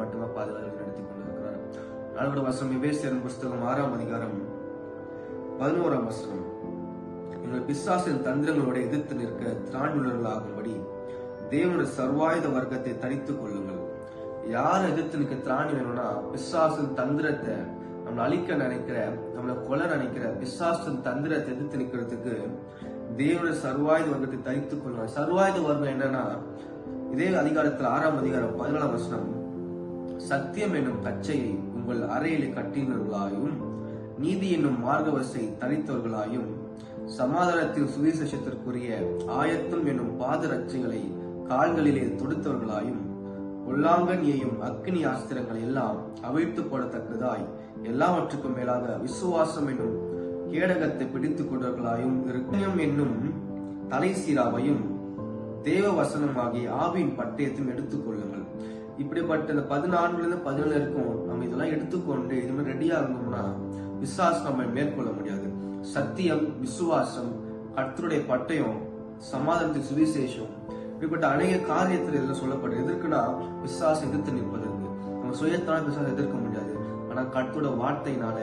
மட்டுமே பாதுகாத்து நடத்தி கொண்டிருக்கிறார். 4 வசனம் எபேசியர் புஸ்தகம் 6ஆம் அதிகாரம் 11ஆம் வசனம். எங்கள் பிசாசின் தந்திரங்களோட எதிர்த்து நிற்க திராண்டுள்ளவர்களாகும்படி தேவனுடைய சர்வாயுத வர்க்கத்தை தரித்துக் கொள்ளுங்கள். யார் எதிர்த்து நிற்க திராணி வேணும்னா, பிசாசின் தந்திரத்தை நம்மளை அழிக்க நினைக்கிற, நம்மளை கொலை நினைக்கிற பிசாசின் தந்திரத்தை எதிர்த்து நிற்கிறதுக்கு தேவனுடைய சர்வாயுத வர்க்கத்தை தரித்துக் கொள்ளுங்கள். சர்வாயுத வர்க்கம் என்னன்னா, இதே அதிகாரத்தில் 6ஆம் அதிகாரம் 14ஆம் வசனம், சத்தியம் என்னும் கச்சையை உங்கள் அறையிலே கட்டினவர்களாயும் நீதி என்னும் மார்க்கவசை தரித்தவர்களாயும் சமாதானத்தின் சுவிசேஷத்திற்குரிய ஆயத்தம் என்னும் பாதரட்சைகளை கால்களிலே தொடுத்தவர்களாயும் பொல்லாங்கனியையும் அக்னி ஆஸ்திரங்களை எல்லாம் அவிழ்த்து போடத்தக்கதாய் எல்லாவற்றுக்கும் மேலாக விசுவாசம் என்னும் கேடகத்தை பிடித்துக் கொண்டவர்களாயும் இருக்கும் என்னும் தலை சீராவையும் தேவ வசனமாகிய ஆவியின் பட்டயத்தையும் எடுத்துக் கொள்ளுங்கள். இப்படிப்பட்ட இந்த 14-17 இருக்கும் நம்ம இதெல்லாம் எடுத்துக்கொண்டு இதுமாதிரி ரெடியா இருந்தோம்னா விசுவாசம் நம்ம மேற்கொள்ள முடியாது. சத்தியம், விசுவாசம், கர்த்தருடைய பட்டயம், சமாதானத்தின் சுவிசேஷம், இப்படிப்பட்ட அநேக காரியத்தில் இதுல சொல்லப்பட்டு எதற்குனா விசுவாசம் எதிர்த்து நிற்பதற்கு. நம்ம சுயத்தான விசுவாசம் எதிர்க்க முடியாது. ஆனா கர்த்தருடைய வார்த்தையினால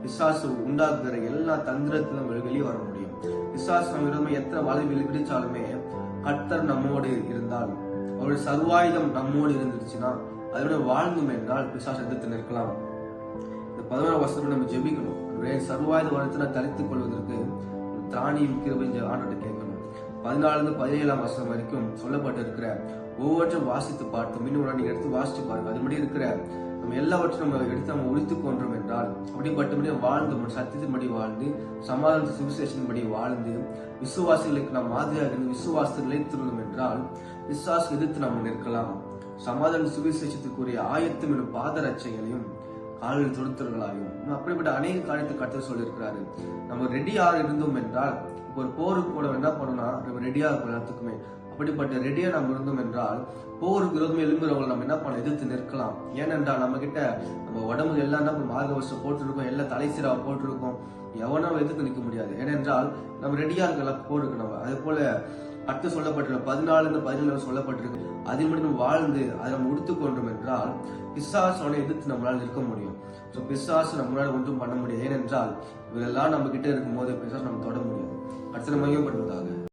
விசுவாசம் உண்டாக்குற எல்லா தந்திரத்திலும் நம்ம வெளியே வர முடியும். விசுவாசம் விரோதமா எத்தனை வலை விடிச்சாலுமே கர்த்தர் நம்மோடு இருந்தால், அவருடைய சர்வாயுதம் நம்மோடு இருந்துச்சுன்னா அதோட வாழ்ந்தோம் என்றால் பிசாசை எதிர்த்து நிற்கலாம். இந்த 11ஆம் வசனம் நம்ம ஜெபிக்கணும். சர்வாயுத வளர்த்து தரித்துக் கொள்வதற்கு திராணியும் கிருபையும் ஆண்டவர்கிட்ட கேட்கணும். 14-17ஆம் வசனம் வரைக்கும் சொல்லப்பட்டிருக்கிற ஒவ்வொன்றும் வாசித்து பார்த்தோம். இன்னும் நீங்க எடுத்து வாசிச்சு பாருங்க. அதுபடி இருக்கிற நம்ம எல்லாவற்றையும் நம்ம எடுத்து நம்ம உழித்துக் கொண்டோம் என்றால், அப்படிப்பட்டபடி வாழ்ந்து சத்தியத்தின்படி வாழ்ந்து சமாதான சுவிசேஷத்தின்படி வாழ்ந்து விசுவாசிகளுக்கு நாம் மாதிரியாக இருந்து விசுவாசத்தை நிலைத்திருந்தோம் என்றால் விசுவாசம் எதிர்த்து நம்ம நிற்கலாம். சமாதான சுவிசேஷத்துக்குரிய ஆயத்தம் என்னும் பாதரட்சைகளையும் காலில் தொடுத்தவர்களாயும் அப்படிப்பட்ட அநேக காரியத்தை கர்த்தர் சொல்லியிருக்கிறாரு. நம்ம ரெடியா இருந்தோம் என்றால், ஒரு போருக்கு கூட என்ன பண்ணணும்னா நம்ம ரெடியா இருக்கும் எல்லாத்துக்குமே. அப்படிப்பட்ட ரெடியா நம்ம இருந்தோம் என்றால் போருக்கு விரோதமே எழும்புறவங்களை நம்ம என்ன பண்ண எதிர்த்து நிற்கலாம். ஏனென்றால் நம்ம கிட்ட நம்ம உடம்புல எல்லாம் என்ன மார்க்கவசம் போட்டிருக்கோம், எல்லாம் தலைசீராவை போட்டிருக்கோம். எவனாவும் எதிர்த்து நிற்க முடியாது. ஏனென்றால் நம்ம ரெடியா இருக்கலாம் போருக்கு. நம்ம அதே போல அடுத்து சொல்லப்பட்டிருக்க 14-17 சொல்லப்பட்டிருக்கு. அதன்படி நம்ம வாழ்ந்து அதை நம்ம உடுத்துக்கொண்டோம் என்றால் பிசாசோட எதிர்த்து நம்மளால நிற்க முடியும். பிசாசு நம்மளால ஒன்றும் பண்ண முடியாது. ஏனென்றால் இதெல்லாம் நம்ம கிட்ட இருக்கும் போது பிசாசு நம்ம தொட முடியாது. அடுத்த மையப்படுவதாக